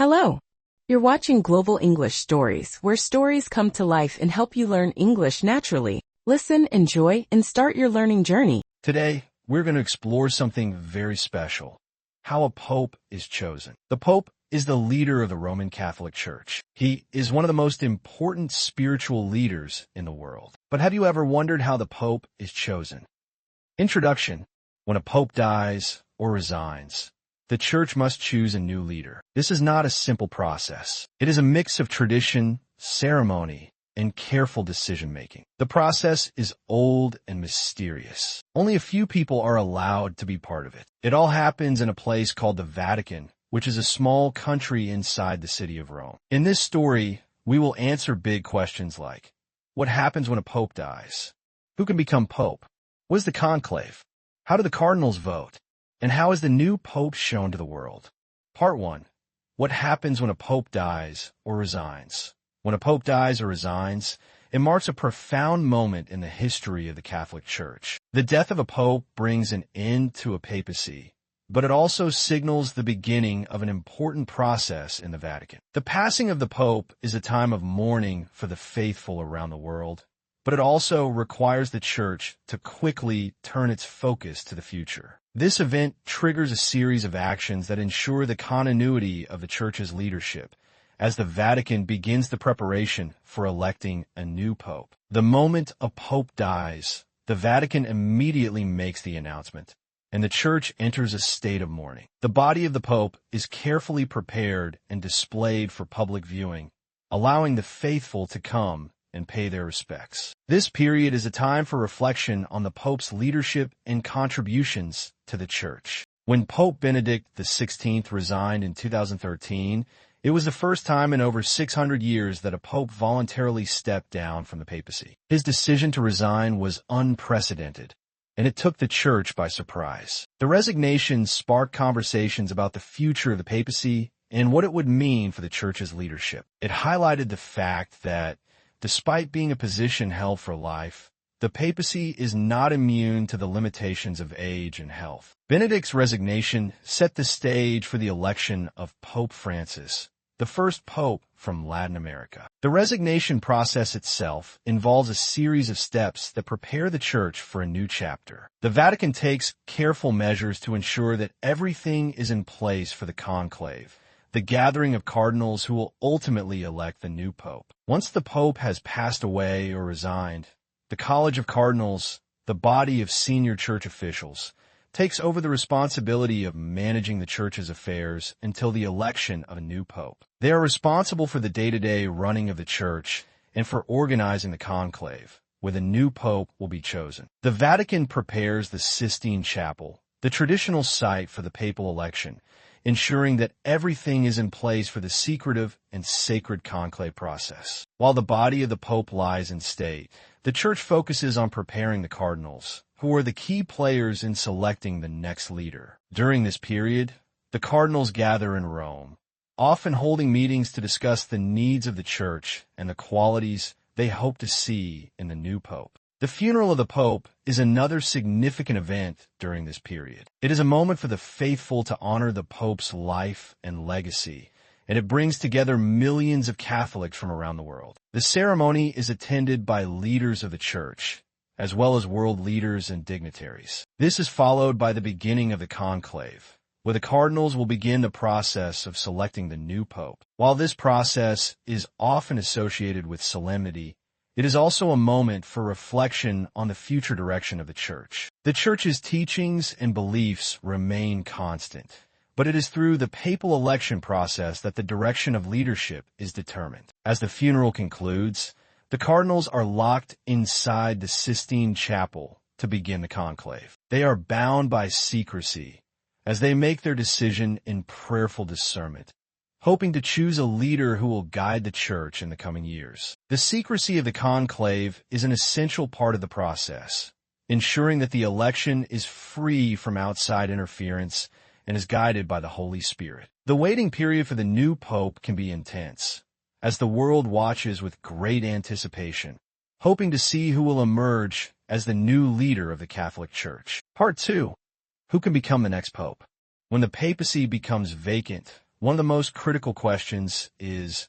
Hello. You're watching Global English Stories, where stories come to life and help you learn English naturally. Listen, enjoy, and start your learning journey. Today, we're going to explore something very special: how a pope is chosen. The pope is the leader of the Roman Catholic Church. He is one of the most important spiritual leaders in the world. But have you ever wondered how the pope is chosen? Introduction. When a pope dies or resigns, the church must choose a new leader. This is not a simple process. It is a mix of tradition, ceremony, and careful decision-making. The process is old and mysterious. Only a few people are allowed to be part of it. It all happens in a place called the Vatican, which is a small country inside the city of Rome. In this story, we will answer big questions like, what happens when a pope dies? Who can become pope? What is the conclave? How do the cardinals vote? And how is the new pope shown to the world? Part 1. What happens when a pope dies or resigns? When a pope dies or resigns, it marks a profound moment in the history of the Catholic Church. The death of a pope brings an end to a papacy, but it also signals the beginning of an important process in the Vatican. The passing of the pope is a time of mourning for the faithful around the world, but it also requires the Church to quickly turn its focus to the future. This event triggers a series of actions that ensure the continuity of the Church's leadership as the Vatican begins the preparation for electing a new pope. The moment a pope dies, the Vatican immediately makes the announcement, and the Church enters a state of mourning. The body of the pope is carefully prepared and displayed for public viewing, allowing the faithful to come and pay their respects. This period is a time for reflection on the Pope's leadership and contributions to the Church. When Pope Benedict XVI resigned in 2013, it was the first time in over 600 years that a pope voluntarily stepped down from the papacy. His decision to resign was unprecedented, and it took the Church by surprise. The resignation sparked conversations about the future of the papacy and what it would mean for the Church's leadership. It highlighted the fact that, despite being a position held for life, the papacy is not immune to the limitations of age and health. Benedict's resignation set the stage for the election of Pope Francis, the first pope from Latin America. The resignation process itself involves a series of steps that prepare the Church for a new chapter. The Vatican takes careful measures to ensure that everything is in place for the conclave, the gathering of cardinals who will ultimately elect the new pope. Once the pope has passed away or resigned, the College of Cardinals, the body of senior church officials, takes over the responsibility of managing the Church's affairs until the election of a new pope. They are responsible for the day-to-day running of the Church and for organizing the conclave, where the new pope will be chosen. The Vatican prepares the Sistine Chapel, the traditional site for the papal election, ensuring that everything is in place for the secretive and sacred conclave process. While the body of the pope lies in state, the Church focuses on preparing the cardinals, who are the key players in selecting the next leader. During this period, the cardinals gather in Rome, often holding meetings to discuss the needs of the Church and the qualities they hope to see in the new pope. The funeral of the Pope is another significant event during this period. It is a moment for the faithful to honor the Pope's life and legacy, and it brings together millions of Catholics from around the world. The ceremony is attended by leaders of the Church, as well as world leaders and dignitaries. This is followed by the beginning of the conclave, where the cardinals will begin the process of selecting the new Pope. While this process is often associated with solemnity, it is also a moment for reflection on the future direction of the Church. The Church's teachings and beliefs remain constant, but it is through the papal election process that the direction of leadership is determined. As the funeral concludes, the cardinals are locked inside the Sistine Chapel to begin the conclave. They are bound by secrecy as they make their decision in prayerful discernment, hoping to choose a leader who will guide the Church in the coming years. The secrecy of the conclave is an essential part of the process, ensuring that the election is free from outside interference and is guided by the Holy Spirit. The waiting period for the new pope can be intense, as the world watches with great anticipation, hoping to see who will emerge as the new leader of the Catholic Church. Part 2. Who can become the next pope? When the papacy becomes vacant, one of the most critical questions is,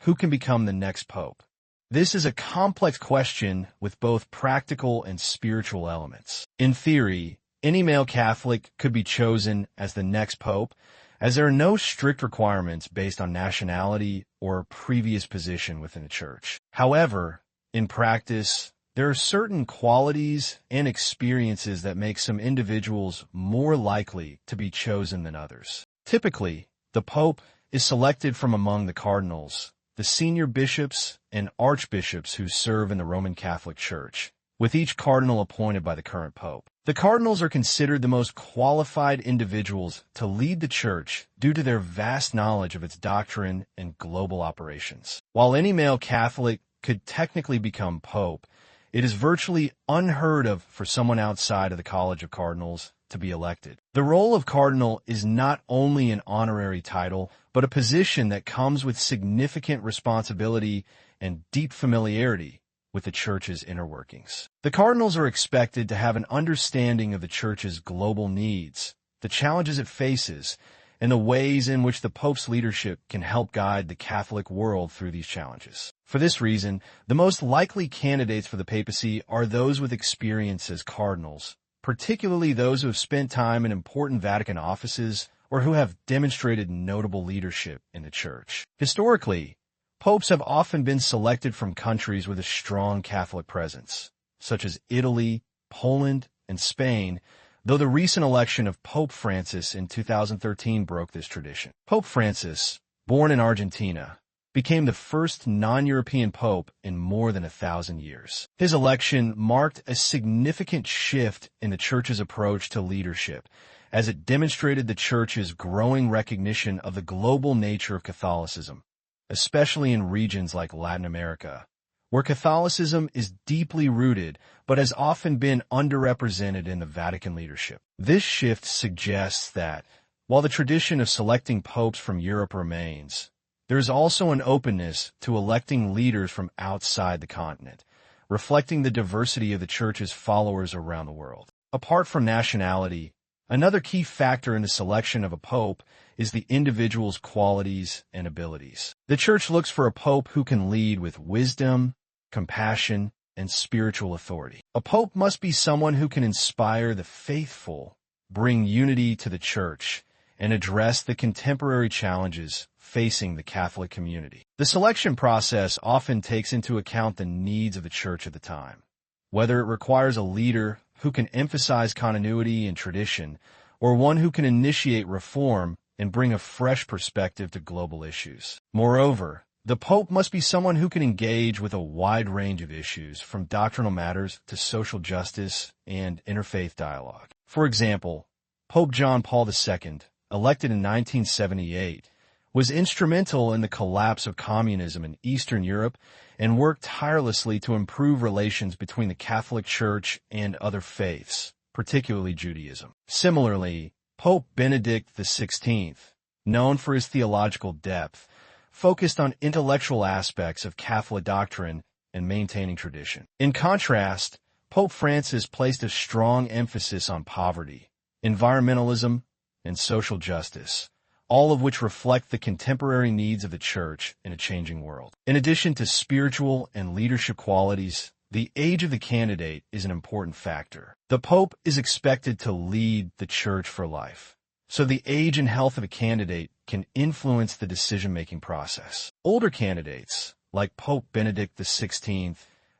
who can become the next pope? This is a complex question with both practical and spiritual elements. In theory, any male Catholic could be chosen as the next pope, as there are no strict requirements based on nationality or previous position within the Church. However, in practice, there are certain qualities and experiences that make some individuals more likely to be chosen than others. Typically, the Pope is selected from among the cardinals, the senior bishops and archbishops who serve in the Roman Catholic Church, with each cardinal appointed by the current Pope. The cardinals are considered the most qualified individuals to lead the Church due to their vast knowledge of its doctrine and global operations. While any male Catholic could technically become Pope, it is virtually unheard of for someone outside of the College of Cardinals to be elected. The role of cardinal is not only an honorary title, but a position that comes with significant responsibility and deep familiarity with the Church's inner workings. The cardinals are expected to have an understanding of the Church's global needs, the challenges it faces, and the ways in which the Pope's leadership can help guide the Catholic world through these challenges. For this reason, the most likely candidates for the papacy are those with experience as cardinals, particularly those who have spent time in important Vatican offices or who have demonstrated notable leadership in the Church. Historically, popes have often been selected from countries with a strong Catholic presence, such as Italy, Poland, and Spain, though the recent election of Pope Francis in 2013 broke this tradition. Pope Francis, born in Argentina, became the first non-European pope in more than 1,000 years. His election marked a significant shift in the Church's approach to leadership, as it demonstrated the Church's growing recognition of the global nature of Catholicism, especially in regions like Latin America, where Catholicism is deeply rooted but has often been underrepresented in the Vatican leadership. This shift suggests that, while the tradition of selecting popes from Europe remains, there is also an openness to electing leaders from outside the continent, reflecting the diversity of the Church's followers around the world. Apart from nationality, another key factor in the selection of a pope is the individual's qualities and abilities. The Church looks for a pope who can lead with wisdom, compassion, and spiritual authority. A pope must be someone who can inspire the faithful, bring unity to the Church, and address the contemporary challenges facing the Catholic community. The selection process often takes into account the needs of the Church at the time, whether it requires a leader who can emphasize continuity and tradition, or one who can initiate reform and bring a fresh perspective to global issues. Moreover, the Pope must be someone who can engage with a wide range of issues, from doctrinal matters to social justice and interfaith dialogue. For example, Pope John Paul II, elected in 1978, was instrumental in the collapse of communism in Eastern Europe and worked tirelessly to improve relations between the Catholic Church and other faiths, particularly Judaism. Similarly, Pope Benedict XVI, known for his theological depth, focused on intellectual aspects of Catholic doctrine and maintaining tradition. In contrast, Pope Francis placed a strong emphasis on poverty, environmentalism, and social justice, all of which reflect the contemporary needs of the Church in a changing world. In addition to spiritual and leadership qualities, the age of the candidate is an important factor. The Pope is expected to lead the Church for life, so the age and health of a candidate can influence the decision-making process. Older candidates, like Pope Benedict XVI,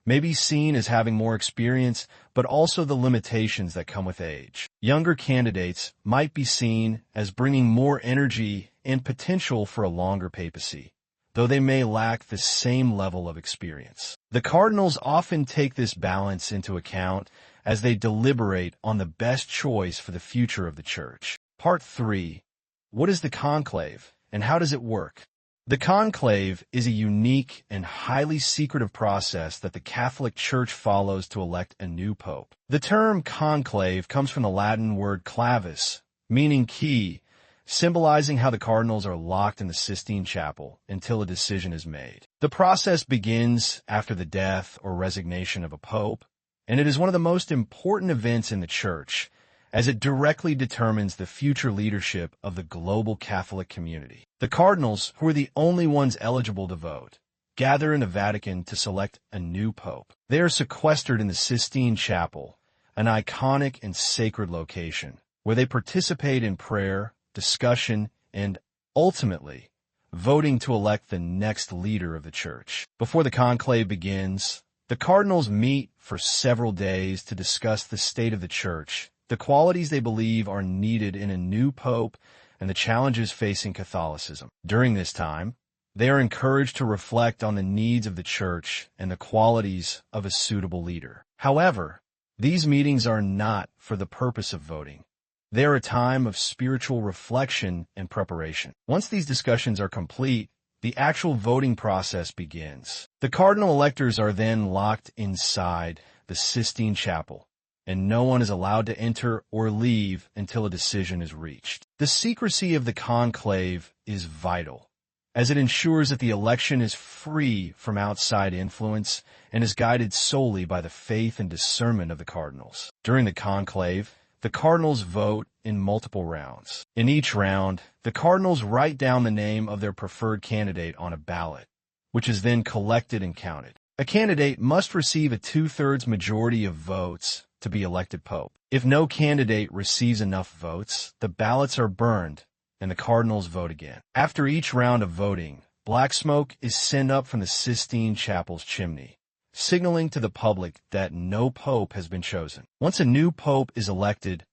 may be seen as having more experience, but also the limitations that come with age. Younger candidates might be seen as bringing more energy and potential for a longer papacy, though they may lack the same level of experience. The cardinals often take this balance into account as they deliberate on the best choice for the future of the Church. Part 3. What is the conclave, and how does it work? The conclave is a unique and highly secretive process that the Catholic Church follows to elect a new pope. The term conclave comes from the Latin word clavis, meaning key, symbolizing how the cardinals are locked in the Sistine Chapel until a decision is made. The process begins after the death or resignation of a pope, and it is one of the most important events in the Church, as it directly determines the future leadership of the global Catholic community. The cardinals, who are the only ones eligible to vote, gather in the Vatican to select a new pope. They are sequestered in the Sistine Chapel, an iconic and sacred location, where they participate in prayer, discussion, and, ultimately, voting to elect the next leader of the Church. Before the conclave begins, the cardinals meet for several days to discuss the state of the Church, the qualities they believe are needed in a new pope, and the challenges facing Catholicism. During this time, they are encouraged to reflect on the needs of the Church and the qualities of a suitable leader. However, these meetings are not for the purpose of voting. They are a time of spiritual reflection and preparation. Once these discussions are complete, the actual voting process begins. The cardinal electors are then locked inside the Sistine Chapel, and no one is allowed to enter or leave until a decision is reached. The secrecy of the conclave is vital, as it ensures that the election is free from outside influence and is guided solely by the faith and discernment of the cardinals. During the conclave, the cardinals vote in multiple rounds. In each round, the cardinals write down the name of their preferred candidate on a ballot, which is then collected and counted. A candidate must receive a 2/3 majority of votes to be elected pope. If no candidate receives enough votes, the ballots are burned and the cardinals vote again. After each round of voting, black smoke is sent up from the Sistine Chapel's chimney, signaling to the public that no pope has been chosen. Once a new pope is elected,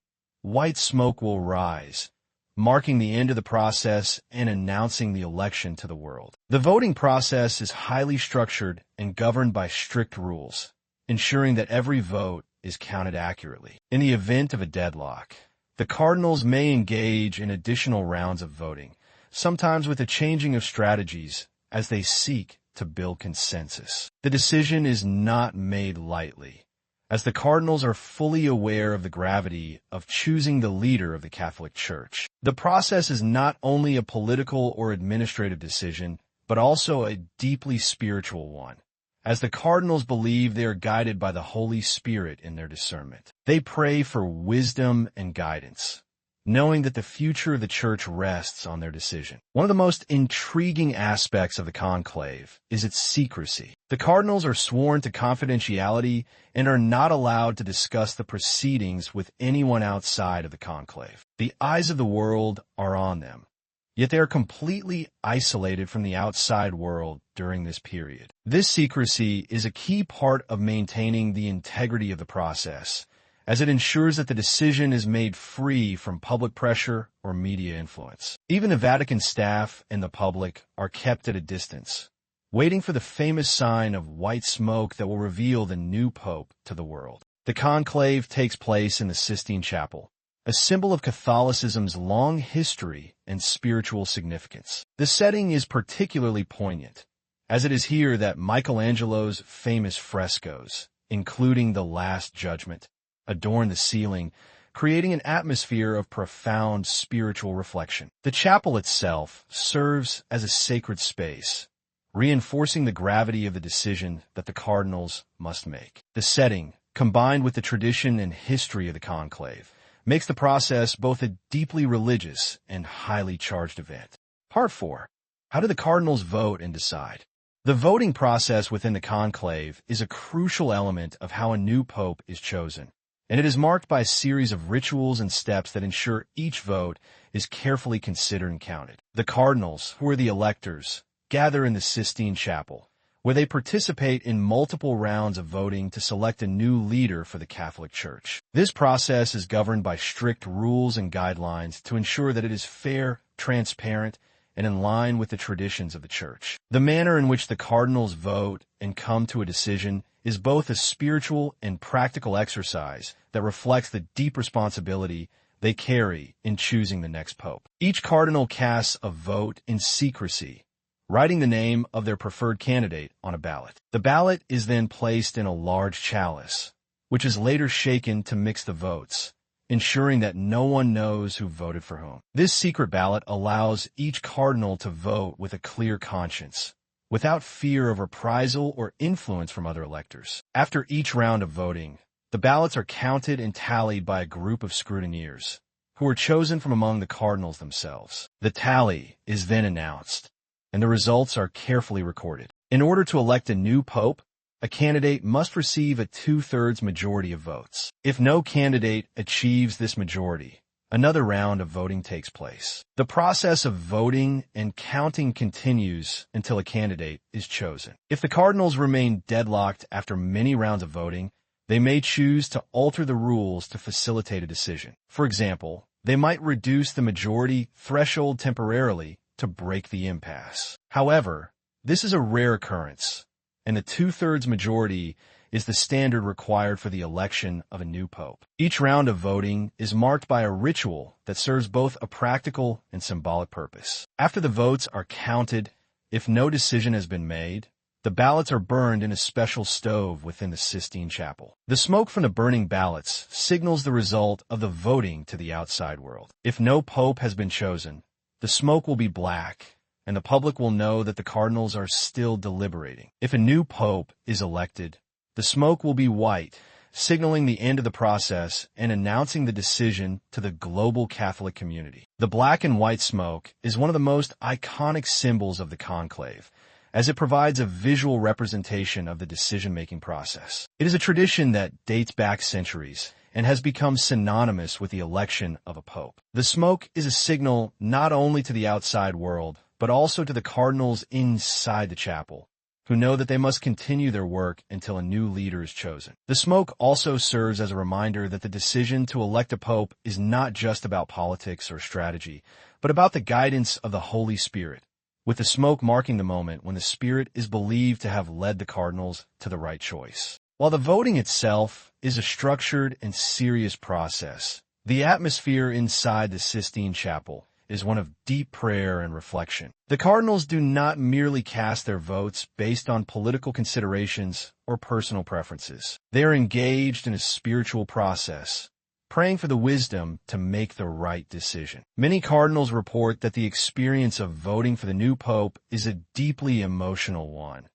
white smoke will rise, marking the end of the process and announcing the election to the world. The voting process is highly structured and governed by strict rules, ensuring that every vote is counted accurately. In the event of a deadlock, the cardinals may engage in additional rounds of voting, sometimes with a changing of strategies as they seek to build consensus. The decision is not made lightly, as the cardinals are fully aware of the gravity of choosing the leader of the Catholic Church. The process is not only a political or administrative decision, but also a deeply spiritual one, as the cardinals believe they are guided by the Holy Spirit in their discernment. They pray for wisdom and guidance, knowing that the future of the Church rests on their decision. One of the most intriguing aspects of the conclave is its secrecy. The cardinals are sworn to confidentiality and are not allowed to discuss the proceedings with anyone outside of the conclave. The eyes of the world are on them, yet they are completely isolated from the outside world during this period. This secrecy is a key part of maintaining the integrity of the process, as it ensures that the decision is made free from public pressure or media influence. Even the Vatican staff and the public are kept at a distance, waiting for the famous sign of white smoke that will reveal the new pope to the world. The conclave takes place in the Sistine Chapel, a symbol of Catholicism's long history and spiritual significance. The setting is particularly poignant, as it is here that Michelangelo's famous frescoes, including the Last Judgment, adorn the ceiling, creating an atmosphere of profound spiritual reflection. The chapel itself serves as a sacred space, reinforcing the gravity of the decision that the cardinals must make. The setting, combined with the tradition and history of the conclave, makes the process both a deeply religious and highly charged event. Part 4. How do the cardinals vote and decide? The voting process within the conclave is a crucial element of how a new pope is chosen, and it is marked by a series of rituals and steps that ensure each vote is carefully considered and counted. The cardinals, who are the electors, gather in the Sistine Chapel, where they participate in multiple rounds of voting to select a new leader for the Catholic Church. This process is governed by strict rules and guidelines to ensure that it is fair, transparent, and in line with the traditions of the Church. The manner in which the cardinals vote and come to a decision is both a spiritual and practical exercise that reflects the deep responsibility they carry in choosing the next pope. Each cardinal casts a vote in secrecy, writing the name of their preferred candidate on a ballot. The ballot is then placed in a large chalice, which is later shaken to mix the votes, ensuring that no one knows who voted for whom. This secret ballot allows each cardinal to vote with a clear conscience, without fear of reprisal or influence from other electors. After each round of voting, The ballots are counted and tallied by a group of scrutineers, who are chosen from among the cardinals themselves. The tally is then announced, and the results are carefully recorded. In order to elect a new pope, a candidate must receive a 2/3 majority of votes. If no candidate achieves this majority, another round of voting takes place. The process of voting and counting continues until a candidate is chosen. If the cardinals remain deadlocked after many rounds of voting, they may choose to alter the rules to facilitate a decision. For example, they might reduce the majority threshold temporarily to break the impasse. However, this is a rare occurrence, and the 2/3 majority is the standard required for the election of a new pope. Each round of voting is marked by a ritual that serves both a practical and symbolic purpose. After the votes are counted, if no decision has been made, the ballots are burned in a special stove within the Sistine Chapel. The smoke from the burning ballots signals the result of the voting to the outside world. If no pope has been chosen, the smoke will be black, and the public will know that the cardinals are still deliberating. If a new pope is elected, the smoke will be white, signaling the end of the process and announcing the decision to the global Catholic community. The black and white smoke is one of the most iconic symbols of the conclave, as it provides a visual representation of the decision-making process. It is a tradition that dates back centuries and has become synonymous with the election of a pope. The smoke is a signal not only to the outside world, but also to the cardinals inside the chapel, who know that they must continue their work until a new leader is chosen. The smoke also serves as a reminder that the decision to elect a pope is not just about politics or strategy, but about the guidance of the Holy Spirit, with the smoke marking the moment when the Spirit is believed to have led the cardinals to the right choice. While the voting itself is a structured and serious process, the atmosphere inside the Sistine Chapel is one of deep prayer and reflection. The cardinals do not merely cast their votes based on political considerations or personal preferences. They are engaged in a spiritual process, praying for the wisdom to make the right decision. Many cardinals report that the experience of voting for the new pope is a deeply emotional one,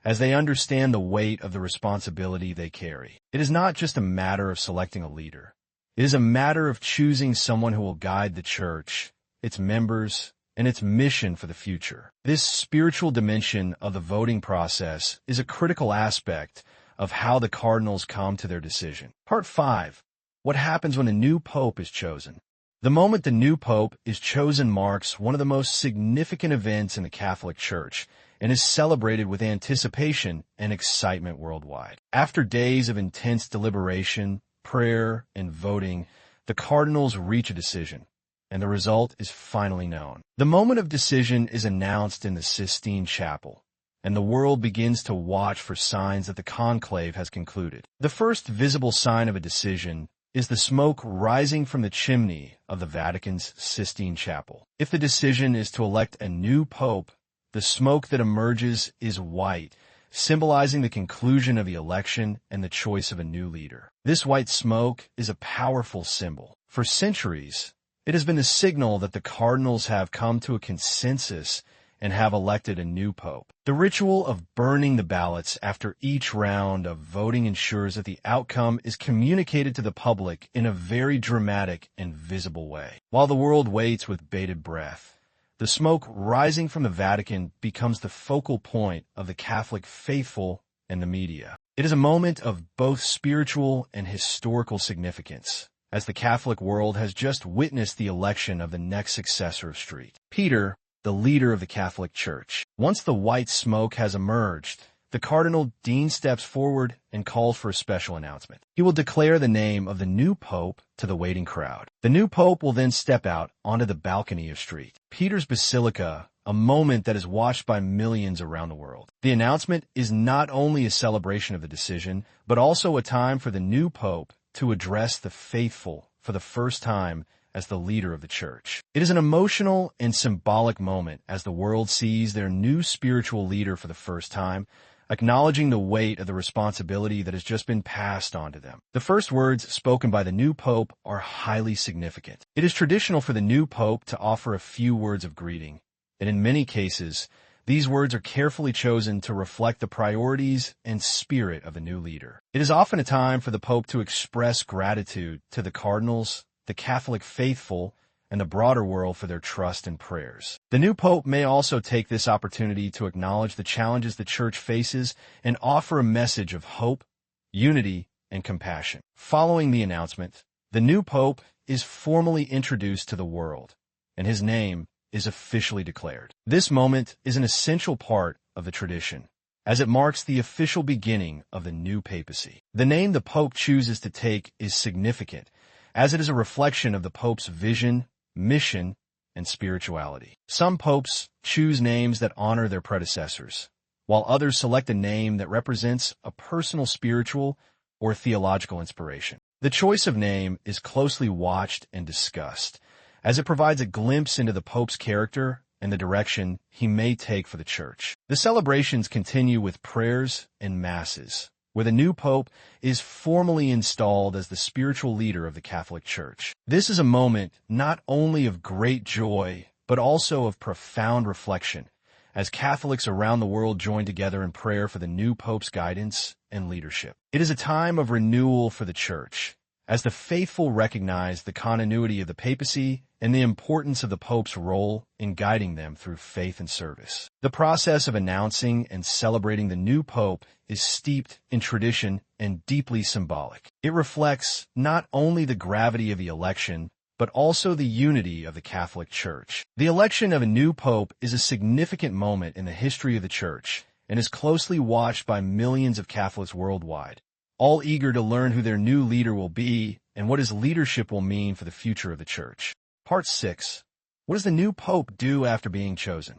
as they understand the weight of the responsibility they carry. It is not just a matter of selecting a leader. It is a matter of choosing someone who will guide the church, its members, and its mission for the future. This spiritual dimension of the voting process is a critical aspect of how the cardinals come to their decision. Part 5. What happens when a new pope is chosen? The moment the new pope is chosen marks one of the most significant events in the Catholic Church and is celebrated with anticipation and excitement worldwide. After days of intense deliberation, prayer, and voting, the cardinals reach a decision, and the result is finally known. The moment of decision is announced in the Sistine Chapel, and the world begins to watch for signs that the conclave has concluded. The first visible sign of a decision is the smoke rising from the chimney of the Vatican's Sistine Chapel. If the decision is to elect a new pope, the smoke that emerges is white, symbolizing the conclusion of the election and the choice of a new leader. This white smoke is a powerful symbol. For centuries, it has been the signal that the cardinals have come to a consensus and have elected a new pope. The ritual of burning the ballots after each round of voting ensures that the outcome is communicated to the public in a very dramatic and visible way. While the world waits with bated breath, the smoke rising from the Vatican becomes the focal point of the Catholic faithful and the media. It is a moment of both spiritual and historical significance, as the Catholic world has just witnessed the election of the next successor of St. Peter, the leader of the Catholic Church. Once the white smoke has emerged, the Cardinal Dean steps forward and calls for a special announcement. He will declare the name of the new pope to the waiting crowd. The new pope will then step out onto the balcony of St. Peter's Basilica, a moment that is watched by millions around the world. The announcement is not only a celebration of the decision, but also a time for the new pope to address the faithful for the first time as the leader of the church. It is an emotional and symbolic moment as the world sees their new spiritual leader for the first time, acknowledging the weight of the responsibility that has just been passed on to them. The first words spoken by the new pope are highly significant. It is traditional for the new pope to offer a few words of greeting, and in many cases, These words are carefully chosen to reflect the priorities and spirit of the new leader. It is often a time for the Pope to express gratitude to the cardinals, the Catholic faithful, and the broader world for their trust and prayers. The new Pope may also take this opportunity to acknowledge the challenges the Church faces and offer a message of hope, unity, and compassion. Following the announcement, the new Pope is formally introduced to the world, and his name is officially declared. This moment is an essential part of the tradition, as it marks the official beginning of the new papacy. The name the Pope chooses to take is significant, as it is a reflection of the Pope's vision, mission, and spirituality. Some popes choose names that honor their predecessors, while others select a name that represents a personal spiritual or theological inspiration. The choice of name is closely watched and discussed, as it provides a glimpse into the Pope's character and the direction he may take for the Church. The celebrations continue with prayers and masses, where the new Pope is formally installed as the spiritual leader of the Catholic Church. This is a moment not only of great joy, but also of profound reflection, as Catholics around the world join together in prayer for the new Pope's guidance and leadership. It is a time of renewal for the Church, as the faithful recognize the continuity of the papacy and the importance of the Pope's role in guiding them through faith and service. The process of announcing and celebrating the new Pope is steeped in tradition and deeply symbolic. It reflects not only the gravity of the election, but also the unity of the Catholic Church. The election of a new Pope is a significant moment in the history of the Church and is closely watched by millions of Catholics worldwide, all eager to learn who their new leader will be and what his leadership will mean for the future of the Church. Part 6. What does the new Pope do after being chosen?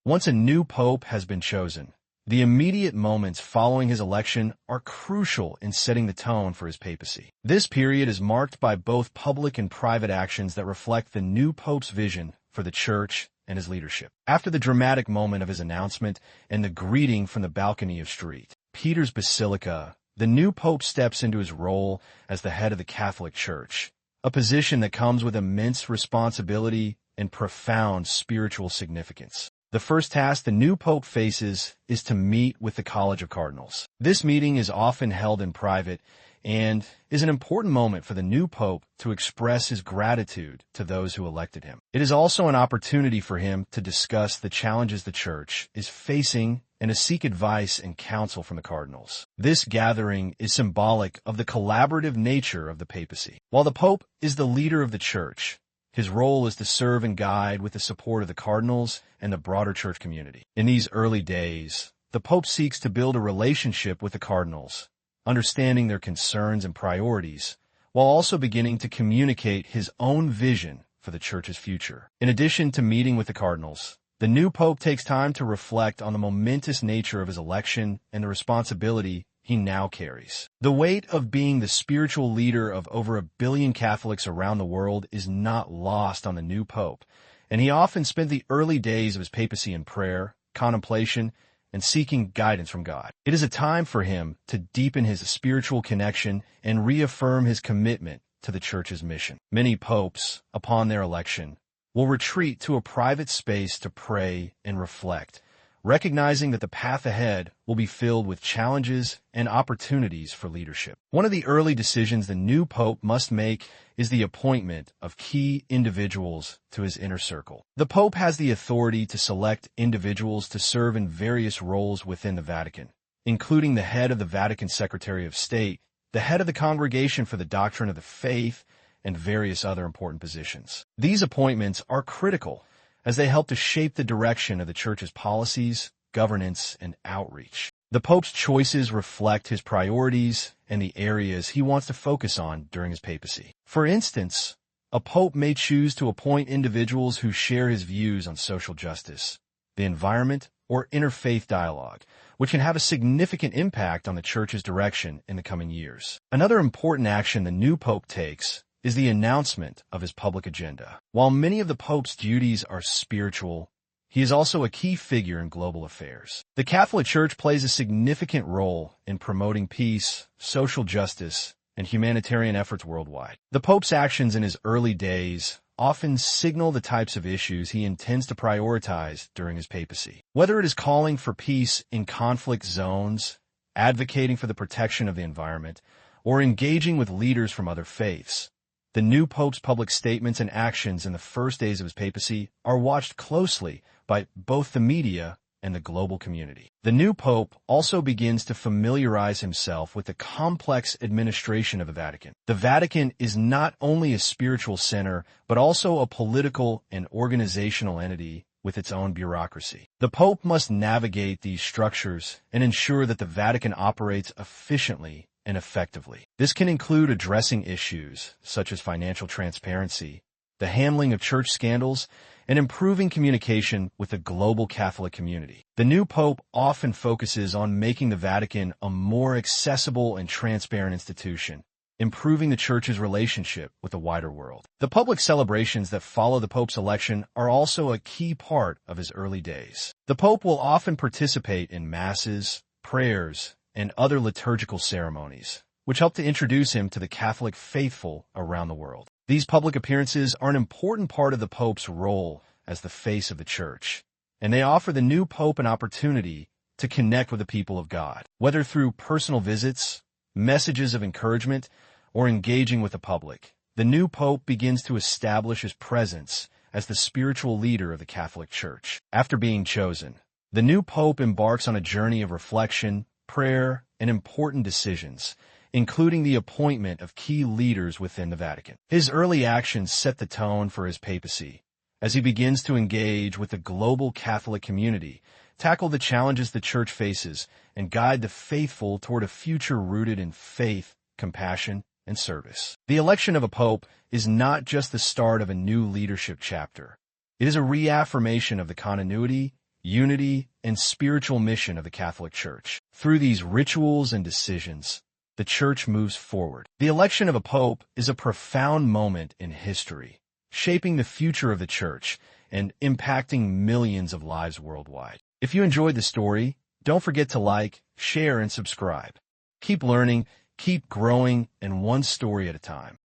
Once a new Pope has been chosen, the immediate moments following his election are crucial in setting the tone for his papacy. This period is marked by both public and private actions that reflect the new Pope's vision for the Church and his leadership. After the dramatic moment of his announcement and the greeting from the balcony of St. Peter's Basilica, the new Pope steps into his role as the head of the Catholic Church, a position that comes with immense responsibility and profound spiritual significance. The first task the new Pope faces is to meet with the College of Cardinals. This meeting is often held in private and is an important moment for the new Pope to express his gratitude to those who elected him. It is also an opportunity for him to discuss the challenges the Church is facing and to seek advice and counsel from the cardinals. This gathering is symbolic of the collaborative nature of the papacy. While the Pope is the leader of the Church, his role is to serve and guide with the support of the cardinals and the broader Church community. In these early days, the Pope seeks to build a relationship with the cardinals, understanding their concerns and priorities, while also beginning to communicate his own vision for the Church's future. In addition to meeting with the cardinals, the new Pope takes time to reflect on the momentous nature of his election and the responsibility he now carries. The weight of being the spiritual leader of over 1 billion Catholics around the world is not lost on the new Pope, and he often spent the early days of his papacy in prayer, contemplation, and seeking guidance from God. It is a time for him to deepen his spiritual connection and reaffirm his commitment to the Church's mission. Many popes, upon their election, will retreat to a private space to pray and reflect, recognizing that the path ahead will be filled with challenges and opportunities for leadership. One of the early decisions the new Pope must make is the appointment of key individuals to his inner circle. The Pope has the authority to select individuals to serve in various roles within the Vatican, including the head of the Vatican Secretary of State, the head of the Congregation for the Doctrine of the Faith, and various other important positions. These appointments are critical as they help to shape the direction of the Church's policies, governance, and outreach. The Pope's choices reflect his priorities and the areas he wants to focus on during his papacy. For instance, a Pope may choose to appoint individuals who share his views on social justice, the environment, or interfaith dialogue, which can have a significant impact on the Church's direction in the coming years. Another important action the new Pope takes is the announcement of his public agenda. While many of the Pope's duties are spiritual, he is also a key figure in global affairs. The Catholic Church plays a significant role in promoting peace, social justice, and humanitarian efforts worldwide. The Pope's actions in his early days often signal the types of issues he intends to prioritize during his papacy. Whether it is calling for peace in conflict zones, advocating for the protection of the environment, or engaging with leaders from other faiths, the new pope's public statements and actions in the first days of his papacy are watched closely by both the media and the global community. The new pope also begins to familiarize himself with the complex administration of the Vatican. The Vatican is not only a spiritual center, but also a political and organizational entity with its own bureaucracy. The pope must navigate these structures and ensure that the Vatican operates efficiently and effectively. This can include addressing issues such as financial transparency, the handling of church scandals, and improving communication with the global Catholic community. The new pope often focuses on making the Vatican a more accessible and transparent institution, improving the Church's relationship with the wider world. The public celebrations that follow the pope's election are also a key part of his early days. The pope will often participate in masses, prayers, and other liturgical ceremonies, which help to introduce him to the Catholic faithful around the world. These public appearances are an important part of the pope's role as the face of the Church, and they offer the new pope an opportunity to connect with the people of God. Whether through personal visits, messages of encouragement, or engaging with the public, the new pope begins to establish his presence as the spiritual leader of the Catholic Church. After being chosen, the new pope embarks on a journey of reflection, prayer, and important decisions, including the appointment of key leaders within the Vatican. His early actions set the tone for his papacy, as he begins to engage with the global Catholic community, tackle the challenges the Church faces, and guide the faithful toward a future rooted in faith, compassion, and service. The election of a pope is not just the start of a new leadership chapter. It is a reaffirmation of the continuity, unity, and spiritual mission of the Catholic Church. Through these rituals and decisions, the Church moves forward. The election of a pope is a profound moment in history, shaping the future of the Church and impacting millions of lives worldwide. If you enjoyed the story, don't forget to like, share, and subscribe. Keep learning, keep growing, and one story at a time.